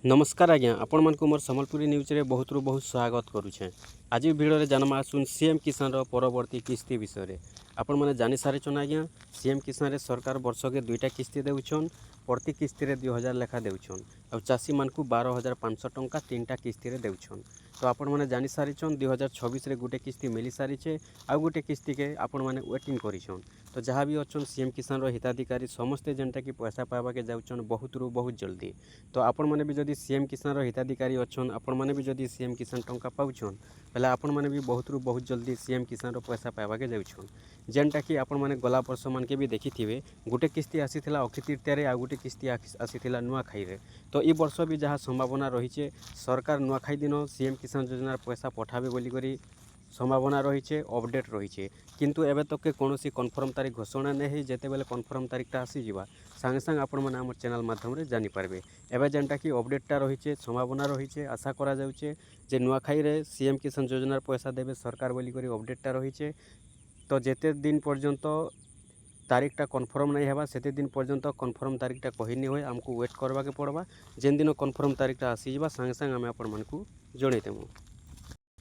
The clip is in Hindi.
नमस्कार आज्ञा आपण मानक मोर सम्बलपुरी न्यूज रे बहुत रु बहुत स्वागत करुछे। आज भिडियो रे जानमा आसुन सीएम किसान रो परवर्ती किस्ती विषय रे। आपण माने जानि सारिछन आज्ञा सीएम किसान रे सरकार वर्ष के दुईटा किस्ती देउछन। प्रति किस्ती रे 2000 लेखा देउछन और चासी मान को 12500 टंका तीनटा किस्ती रे देउछन। तो आपण माने जानि सारिछन 2026 रे गुटे किस्ती मिली सारिछे आ गुटे किस्ती के आपण माने वेटिंग करिछन। तो जहाँ भी अच्छन सीएम किसान रो हिताधिकारी समस्ते जेनटा कि पैसा पावा के जाउछन बहुत रु बहुत जल्दी। तो आपण माने भी जदि सीएम किसान रो हिताधिकारी अच्छन आपण माने भी जदि सीएम किसान टंका पाउछन पहले आपण माने भी बहुत रु बहुत जल्दी सीएम किसान रो पैसा पावा के जाउछन। जेनटा कि आपण माने गला वर्ष मान के भी देखिथिबे गुटे किस्ती आसीथिला अक्षय तृतीया रे आ गुटे किस्ती आसीथिला नुआखाई रे। तो ई वर्ष भी जहाँ संभावना रहिछे सरकार नुआखाई दिन सीएम किसान योजना पैसा पठाबे बोली करी संभावना रही अपडेट रही किंतु एबे तक के कौन कन्फर्म तारीख घोषणा नहीं जेते बेले कन्फर्म तारीखटा आसीजा सांगे सांगे आपण मैंने आम चैनल माध्यम रे जानि पारबे। एबे जेनटा कि अपडेटटा रही संभावना रही आशा करा जाउछे जे नुआखाई रे सीएम किसान योजना पैसा देबे सरकार बोली करी अपडेटटा रही। तो जेते दिन पर्यंत तारीखटा कन्फर्म नहीं हेबा सेते दिन पर्यंत कन्फर्म तारीखटा कहि नहीं होय आमको वेट करबा के पड़बा। जेन दिन कन्फर्म तारीखटा आसीजा सांगे सांगे आम आपण मानकू जणै देमु।